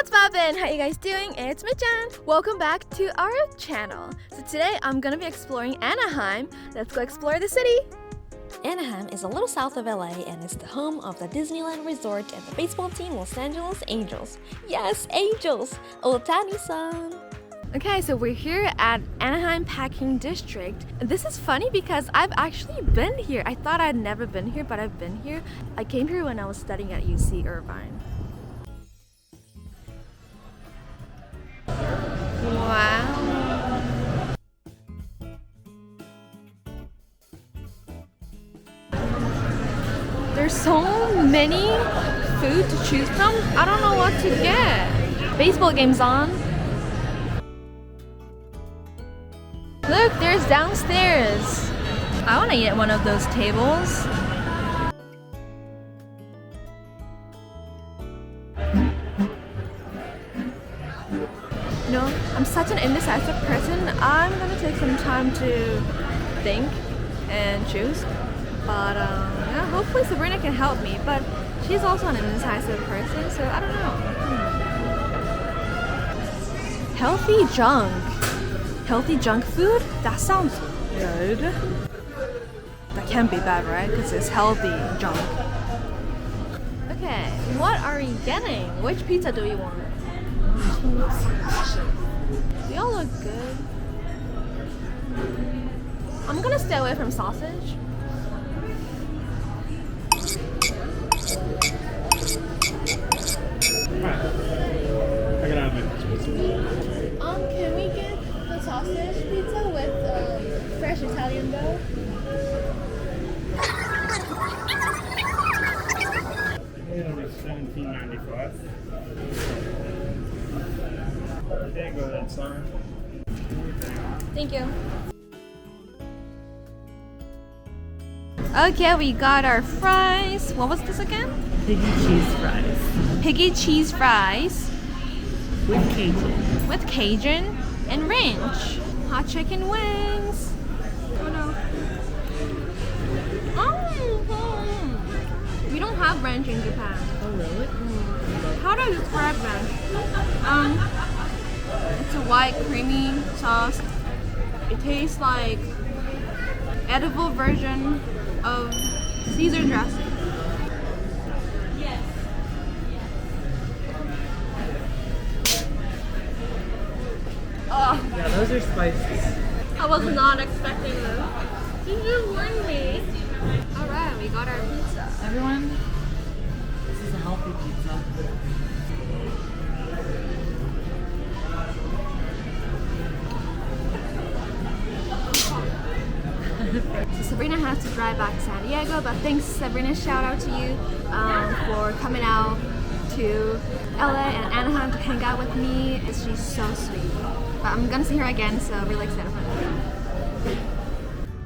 What's poppin'? How you guys doing? It's Mi-chan. Welcome back to our channel. So today I'm gonna be exploring Anaheim. Let's go explore the city. Anaheim is a little south of LA and is the home of the Disneyland Resort and the baseball team Los Angeles Angels. Yes, Angels! Ohtani-san! Okay, so we're here at Anaheim Parking District. This is funny because I've actually been here. I thought I'd never been here, but I've been here. I came here when I was studying at UC Irvine. Wow. There's so many food to choose from. I don't know what to get. Baseball game's on. Look, there's downstairs. I want to get one of those tables. You know, I'm such an indecisive person. I'm gonna take some time to think and choose. But yeah, hopefully Sabrina can help me. But she's also an indecisive person, so I don't know. Healthy junk. Healthy junk food? That sounds good. That can't be bad, right? Because it's healthy junk. Okay, what are we getting? Which pizza do we want? They all look good. I'm gonna stay away from sausage. Can we get the sausage pizza with fresh Italian dough? It'll be $17.95. Okay, go ahead, son. Thank you. Okay, we got our fries. What was this again? Piggy cheese fries. Piggy cheese fries. With Cajun. With Cajun and ranch. Hot chicken wings. Oh no. We don't have ranch in Japan. Oh really? How do I describe ranch? It's a white creamy sauce. It tastes like edible version of Caesar dressing. Oh, Yeah, those are spicy. I was not expecting this. You just warned me. Alright, we got our pizza. Everyone, this is a healthy pizza. So Sabrina has to drive back to San Diego, but thanks Sabrina, shout out to you for coming out to LA and Anaheim to hang out with me. She's so sweet. But I'm gonna see her again, so really excited for that.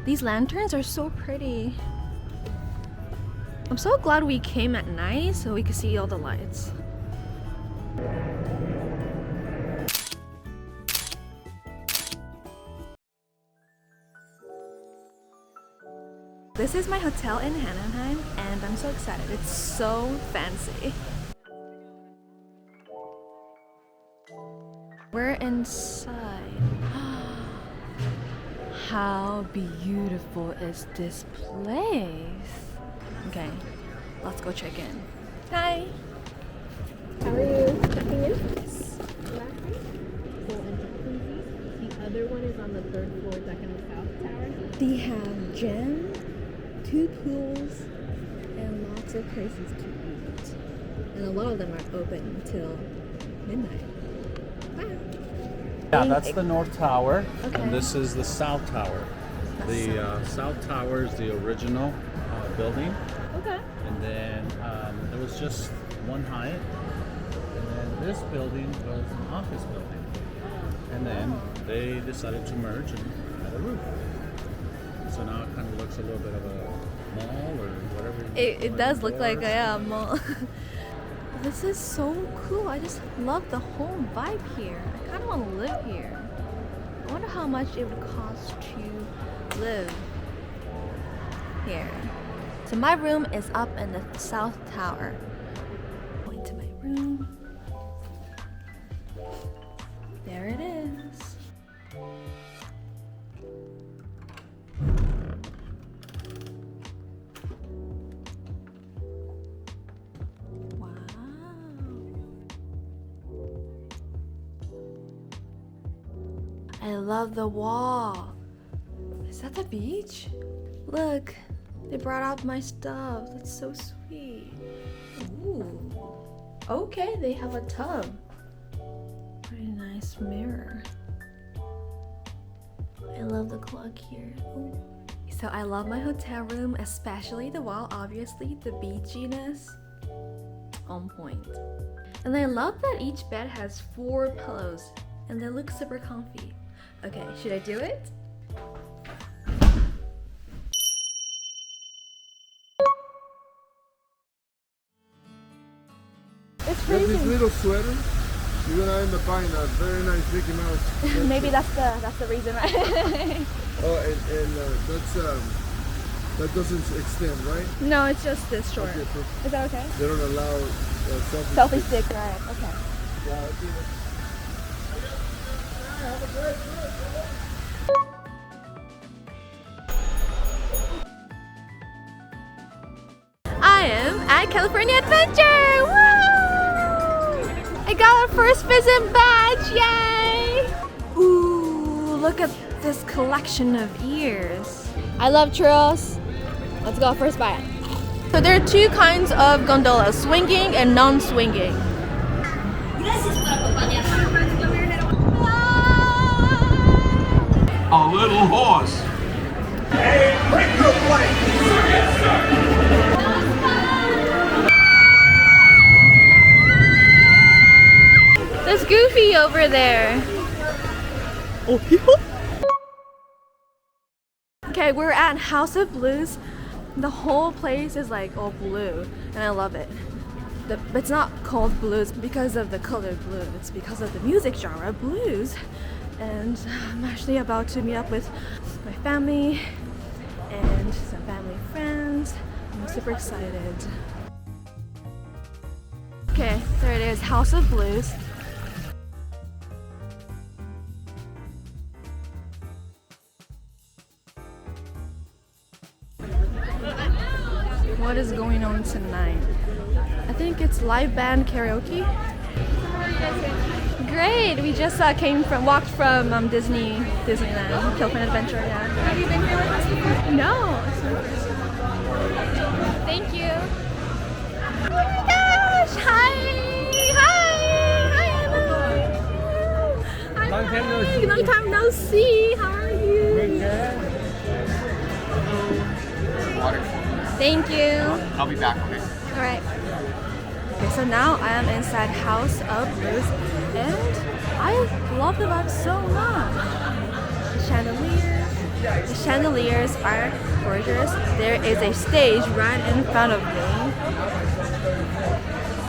These lanterns are so pretty. I'm so glad we came at night so we could see all the lights. This is my hotel in Anaheim and I'm so excited. It's so fancy. We're inside. How beautiful is this place? Okay, let's go check in. Hi! How are you checking in? Yes. The other one is on the third floor, back in the south tower. They have gym, 2 pools, and lots of places to eat. And a lot of them are open until midnight. Wow. Yeah, that's the North Tower, Okay. and this is the South Tower. The South Tower is the original building, Okay. and then there was just one Hyatt, and then this building was an office building, and then they decided to merge and add a roof. So now it kind of looks a little bit of a mall or whatever. It does look like a mall. This is so cool. I just love the whole vibe here. I kind of want to live here. I wonder how much it would cost to live here. So my room is up in the South Tower. Going to my room. There it is. Wow. I love the wall. Is that the beach? Look, they brought out my stuff. That's so sweet. Ooh. Okay, they have a tub. Pretty nice mirror. I love the clock here. Ooh. So I love my hotel room, especially the wall, obviously, the beachiness. On point. And I love that each bed has 4 pillows and they look super comfy. Okay, should I do it? It's There's this freezing. little sweater. You're gonna end up buying a very nice Mickey Mouse. Maybe that's the reason, right? Oh, and that doesn't extend, right? No, it's just this short. Okay, perfect. Is that okay? They don't allow Selfie stick, right? Okay. Yeah, I'll do that. Have a great trip. I am at California Adventure! Woo! I got a first visit badge! Yay! Ooh, look at this collection of ears. I love churros. Let's go first bite. So there are 2 kinds of gondolas, swinging and non-swinging. A little horse. Hey, bring your plate. Yes, sir. There's Goofy over there. Okay, we're at House of Blues. The whole place is like all blue, and I love it. It's not called blues because of the color blue. It's because of the music genre, blues. And I'm actually about to meet up with my family and some family friends. I'm super excited. Okay, there it is, House of Blues. What is going on tonight? I think it's live band karaoke. Great! We just walked from Disneyland, California Adventure. Yeah. Have you been here with us before? No, it's my first time. Thank you. Oh my gosh! Hi! Anna! Hi, Long time no hi. see. Long time no see. How are you? Water. Thank you. I'll be back, okay? Alright. Okay, so now I am inside House of Blues and I love the vibe so much. The chandeliers are gorgeous. There is a stage right in front of me.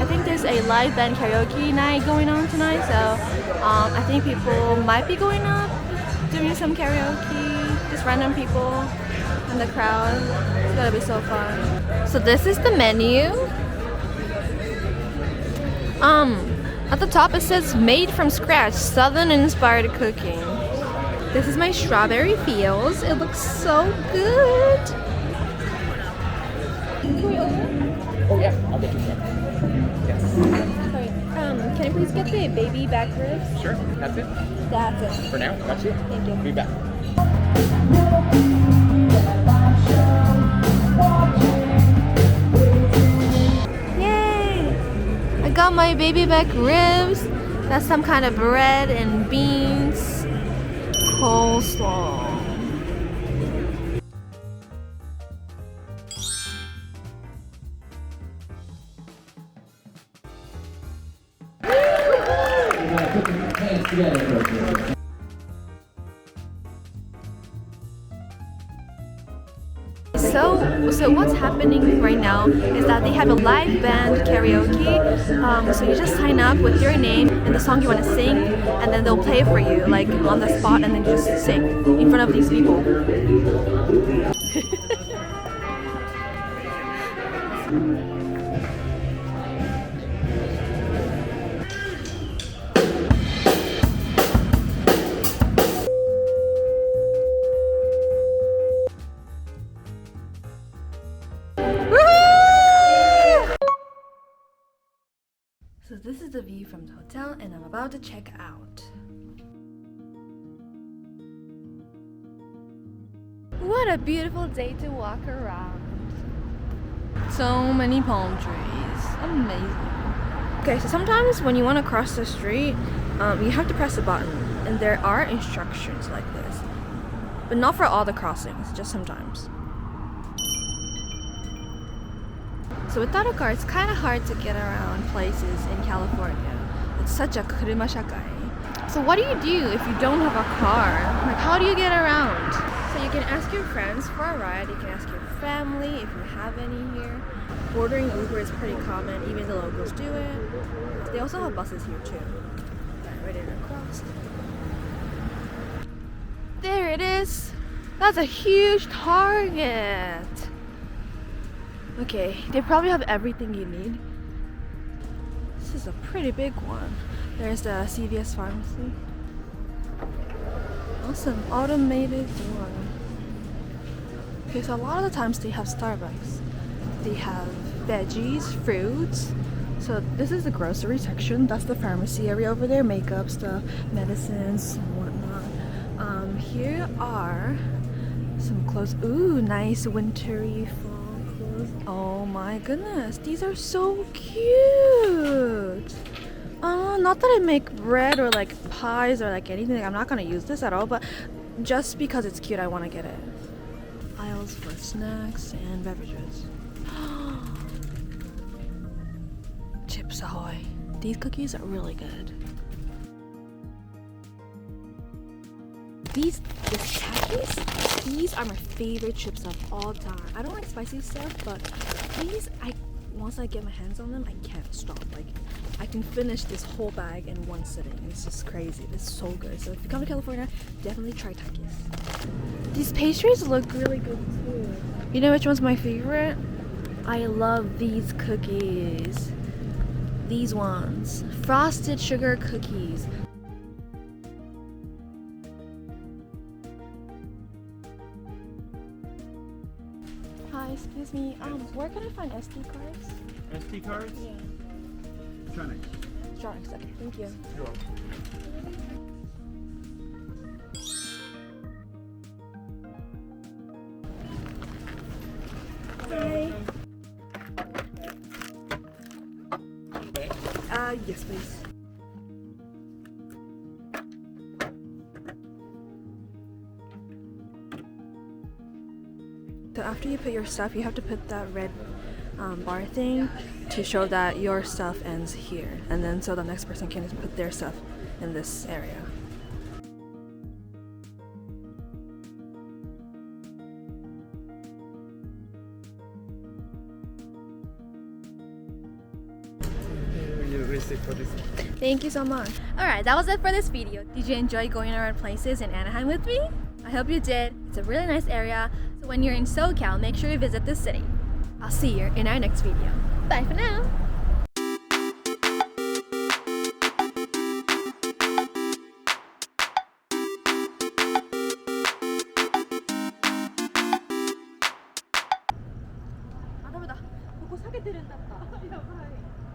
I think there's a live band karaoke night going on tonight, so I think people might be going up doing some karaoke, just random people in the crowd. It's gonna be so fun. So this is the menu. At the top it says made from scratch, southern inspired cooking. This is my strawberry fields. It looks so good. Oh yeah, I'll get you some. Yes. Sorry, can I please get the baby back ribs? Sure, that's it. That's it. For now, that's it. Thank you. Be back. Yay! I got my baby back ribs. That's some kind of bread and beans. Coleslaw. So what's happening right now is that they have a live band karaoke. So you just sign up with your name and the song you want to sing, and then they'll play for you, like on the spot, and then you just sing in front of these people. the view from the hotel, and I'm about to check out. What a beautiful day to walk around. So many palm trees. Amazing. Okay, so sometimes when you want to cross the street, you have to press a button, and there are instructions like this. But not for all the crossings, just sometimes. So without a car, it's kind of hard to get around places in California. It's such a kuruma shakai. So what do if you don't have a car? Like, how do you get around? So you can ask your friends for a ride, you can ask your family if you have any here. Ordering Uber is pretty common, even the locals do it. They also have buses here too. Ready to cross. There it is! That's a huge Target! Okay, they probably have everything you need. This is a pretty big one. There's the CVS pharmacy. Awesome, automated door. Okay, so a lot of the times they have Starbucks. They have veggies, fruits. So this is the grocery section. That's the pharmacy area over there. Makeup stuff, medicines, and whatnot. Here are some clothes. Ooh, nice wintry fall clothes. Oh my goodness, these are so cute. Not that I make bread or like pies or like anything. I'm not gonna use this at all, but just because it's cute, I want to get it. Aisles for snacks and beverages. Chips Ahoy. These cookies are really good. These Takis, these are my favorite chips of all time. I don't like spicy stuff, but these, once I get my hands on them, I can't stop. Like, I can finish this whole bag in one sitting. It's just crazy. It's so good. So if you come to California, definitely try Takis. These pastries look really good too. You know which one's my favorite? I love these cookies. These ones. Frosted sugar cookies. Hi, excuse me. Where can I find SD cards? SD cards? Yeah. Electronics. Electronics, okay, thank you. You're welcome. Hi. Yes, please. So after you put your stuff, you have to put that red bar thing to show that your stuff ends here, and then so the next person can just put their stuff in this area. Thank you so much. Alright, that was it for this video. Did you enjoy going around places in Anaheim with me? I hope you did. It's a really nice area, so when you're in SoCal, make sure you visit this city. I'll see you in our next video. Bye for now! Ah, ダメだ。ここ下げてるんだった。やばい。